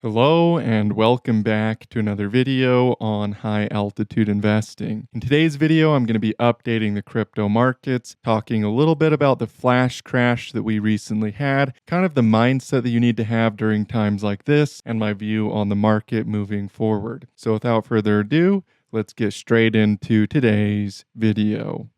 Hello and welcome back to another video on high altitude investing. In today's video, I'm going to be updating the crypto markets, talking a little bit about the flash crash that we recently had, kind of the mindset that you need to have during times like this, and my view on the market moving forward. So without further ado, let's get straight into today's video.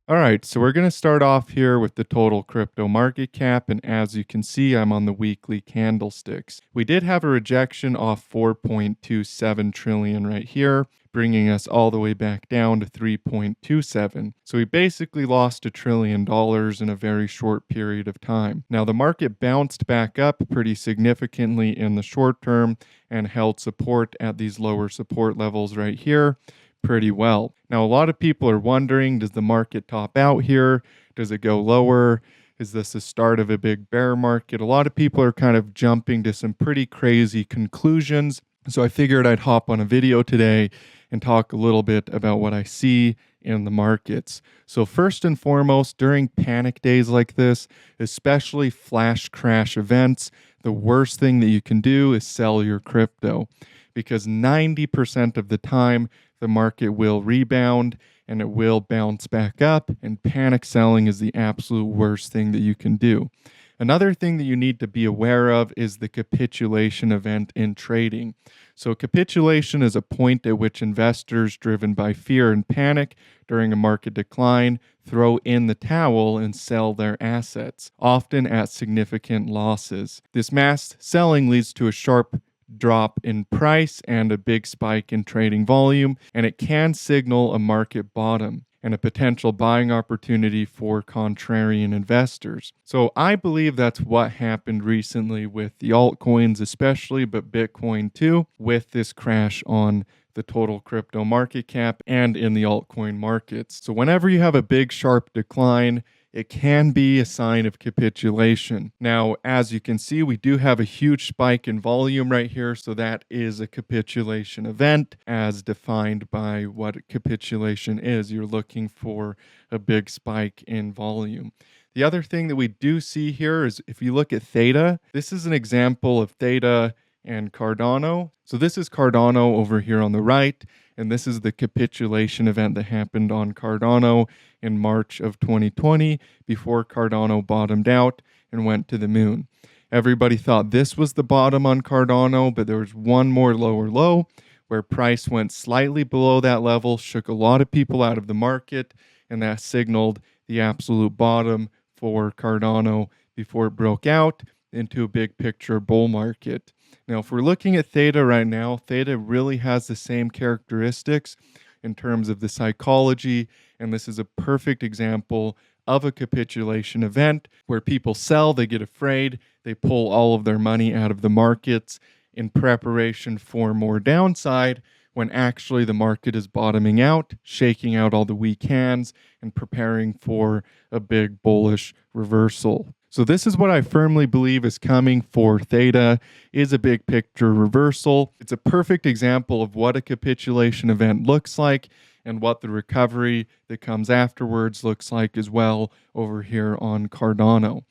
All right, so we're going to start off here with the total crypto market cap. And as you can see, I'm on the weekly candlesticks. We did have a rejection off 4.27 trillion right here, bringing us all the way back down to 3.27. So we basically lost $1 trillion in a very short period of time. Now, the market bounced back up pretty significantly in the short term and held support at these lower support levels right here pretty well. Now, a lot of people are wondering, does the market top out here? Does it go lower? Is this the start of a big bear market? A lot of people are kind of jumping to some pretty crazy conclusions. So I figured I'd hop on a video today and talk a little bit about what I see in the markets. So first and foremost, during panic days like this, especially flash crash events, the worst thing that you can do is sell your crypto, because 90% of the time, the market will rebound and it will bounce back up, and panic selling is the absolute worst thing that you can do. Another thing that you need to be aware of is the capitulation event in trading. So capitulation is a point at which investors driven by fear and panic during a market decline throw in the towel and sell their assets, often at significant losses. This mass selling leads to a sharp drop in price and a big spike in trading volume, and it can signal a market bottom and a potential buying opportunity for contrarian investors. So I believe that's what happened recently with the altcoins especially, but Bitcoin too, with this crash on the total crypto market cap and in the altcoin markets. So whenever you have a big sharp decline, it can be a sign of capitulation. Now, as you can see, we do have a huge spike in volume right here, so that is a capitulation event as defined by what capitulation is. You're looking for a big spike in volume. The other thing that we do see here is if you look at theta, this is an example of theta and Cardano. So this is Cardano over here on the right, and this is the capitulation event that happened on Cardano in March of 2020 before Cardano bottomed out and went to the moon. Everybody thought this was the bottom on Cardano, but there was one more lower low where price went slightly below that level, shook a lot of people out of the market, and that signaled the absolute bottom for Cardano before it broke out into a big picture bull market. Now, if we're looking at theta right now, theta really has the same characteristics in terms of the psychology, and this is a perfect example of a capitulation event where people sell, they get afraid, they pull all of their money out of the markets in preparation for more downside, when actually the market is bottoming out, shaking out all the weak hands, and preparing for a big bullish reversal. So this is what I firmly believe is coming for theta, is a big picture reversal. It's a perfect example of what a capitulation event looks like and what the recovery that comes afterwards looks like as well over here on Cardano.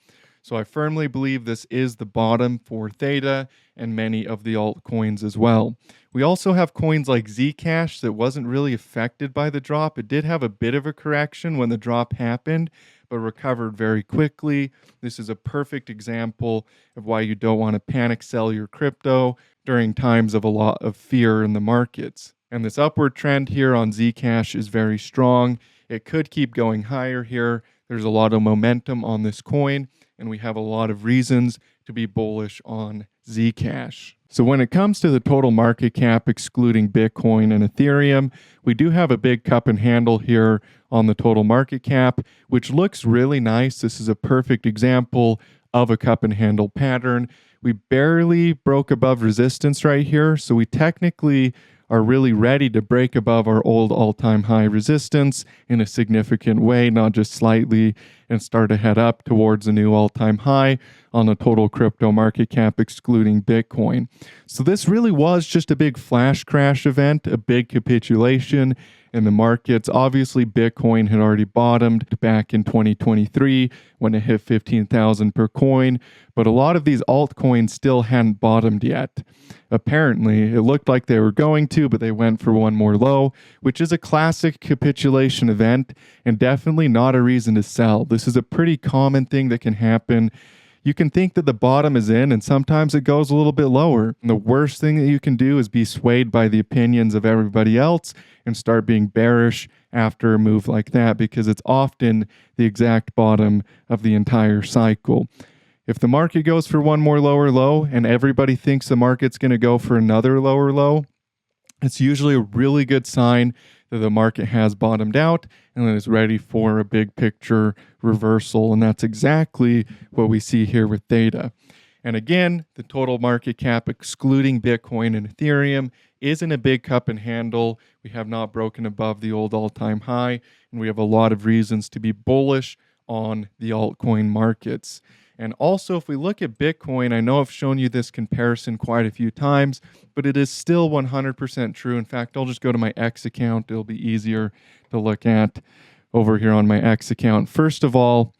So I firmly believe this is the bottom for theta and many of the altcoins as well. We also have coins like Zcash that wasn't really affected by the drop. It did have a bit of a correction when the drop happened, but recovered very quickly. This is a perfect example of why you don't want to panic sell your crypto during times of a lot of fear in the markets. And this upward trend here on Zcash is very strong. It could keep going higher here. There's a lot of momentum on this coin, and we have a lot of reasons to be bullish on Zcash. So when it comes to the total market cap, excluding Bitcoin and Ethereum, we do have a big cup and handle here on the total market cap, which looks really nice. This is a perfect example of a cup and handle pattern. We barely broke above resistance right here, so we technically are really ready to break above our old all-time high resistance in a significant way, not just slightly, and start to head up towards a new all-time high on the total crypto market cap excluding Bitcoin. So this really was just a big flash crash event, a big capitulation in the markets. Obviously, Bitcoin had already bottomed back in 2023 when it hit 15,000 per coin, but a lot of these altcoins still hadn't bottomed yet. Apparently, it looked like they were going to, but they went for one more low, which is a classic capitulation event and definitely not a reason to sell. This is a pretty common thing that can happen. You can think that the bottom is in, and sometimes it goes a little bit lower. And the worst thing that you can do is be swayed by the opinions of everybody else and start being bearish after a move like that, because it's often the exact bottom of the entire cycle. If the market goes for one more lower low and everybody thinks the market's going to go for another lower low, it's usually a really good sign that the market has bottomed out and is ready for a big picture reversal. And that's exactly what we see here with theta. And again, the total market cap, excluding Bitcoin and Ethereum, is in a big cup and handle. We have not broken above the old all-time high, and we have a lot of reasons to be bullish on the altcoin markets. And also, if we look at Bitcoin, I know I've shown you this comparison quite a few times, but it is still 100% true. In fact, I'll just go to my X account. It'll be easier to look at over here on my X account. First of all,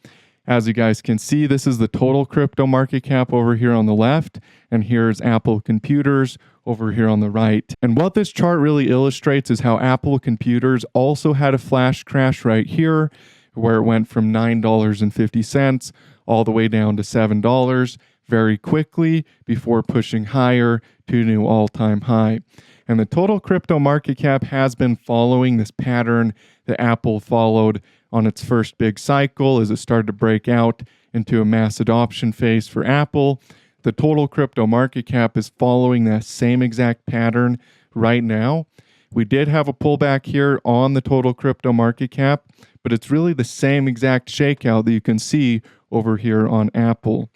as you guys can see, this is the total crypto market cap over here on the left, and here's Apple Computers over here on the right. And what this chart really illustrates is how Apple Computers also had a flash crash right here, where it went from $9.50 all the way down to $7 very quickly before pushing higher to a new all-time high. And the total crypto market cap has been following this pattern that Apple followed on its first big cycle as it started to break out into a mass adoption phase for Apple. The total crypto market cap is following that same exact pattern right now. We did have a pullback here on the total crypto market cap, but it's really the same exact shakeout that you can see over here on Apple.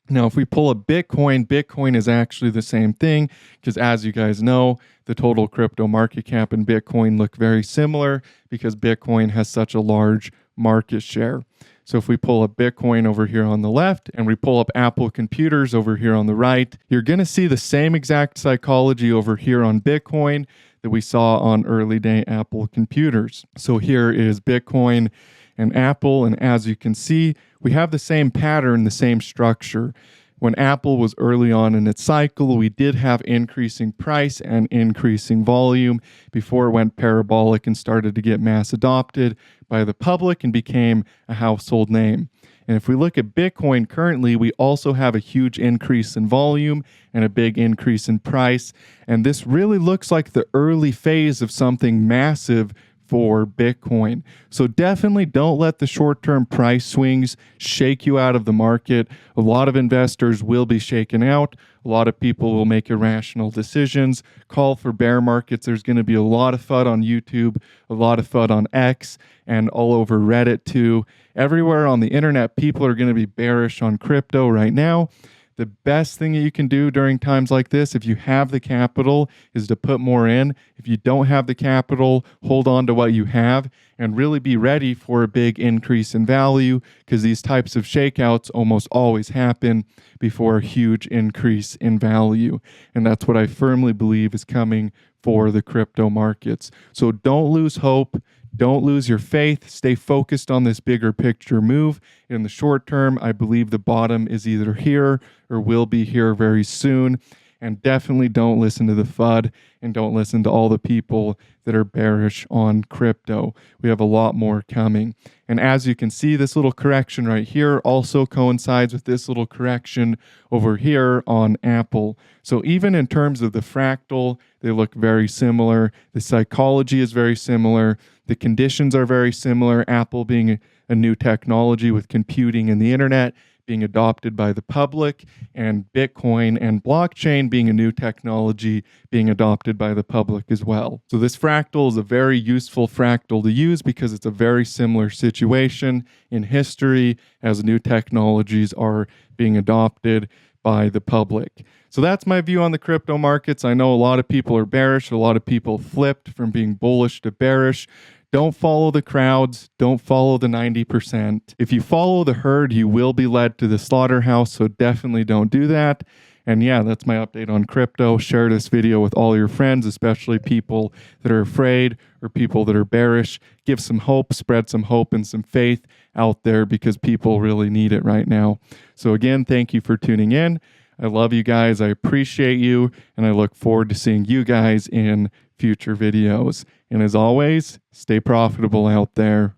Now, if we pull a Bitcoin, Bitcoin is actually the same thing, because as you guys know, the total crypto market cap and Bitcoin look very similar because Bitcoin has such a large market share. So if we pull up Bitcoin over here on the left and we pull up Apple Computers over here on the right, you're going to see the same exact psychology over here on Bitcoin that we saw on early day Apple Computers. So here is Bitcoin and Apple, and as you can see, we have the same pattern, the same structure. When Apple was early on in its cycle, we did have increasing price and increasing volume before it went parabolic and started to get mass adopted by the public and became a household name. And if we look at Bitcoin currently, we also have a huge increase in volume and a big increase in price. And this really looks like the early phase of something massive for Bitcoin. So definitely don't let the short-term price swings shake you out of the market. A lot of investors will be shaken out. A lot of people will make irrational decisions, call for bear markets. There's going to be a lot of FUD on YouTube, a lot of FUD on X, and all over Reddit too. Everywhere on the internet, people are going to be bearish on crypto right now. The best thing that you can do during times like this, if you have the capital, is to put more in. If you don't have the capital, hold on to what you have and really be ready for a big increase in value, because these types of shakeouts almost always happen before a huge increase in value. And that's what I firmly believe is coming for the crypto markets. So don't lose hope. Don't lose your faith. Stay focused on this bigger picture move. In the short term, I believe the bottom is either here or will be here very soon. And definitely don't listen to the FUD and don't listen to all the people that are bearish on crypto. We have a lot more coming. And as you can see, this little correction right here also coincides with this little correction over here on Apple. So even in terms of the fractal, they look very similar. The psychology is very similar. The conditions are very similar. Apple being a new technology with computing and the internet being adopted by the public, and Bitcoin and blockchain being a new technology being adopted by the public as well. So this fractal is a very useful fractal to use because it's a very similar situation in history as new technologies are being adopted by the public. So that's my view on the crypto markets. I know a lot of people are bearish. A lot of people flipped from being bullish to bearish Don't follow the crowds. Don't follow the 90%. If you follow the herd, you will be led to the slaughterhouse, so definitely don't do that. And yeah, that's my update on crypto. Share this video with all your friends, especially people that are afraid or people that are bearish. Give some hope, spread some hope and some faith out there because people really need it right now. So again, thank you for tuning in. I love you guys. I appreciate you. And I look forward to seeing you guys in future videos. And as always, stay profitable out there.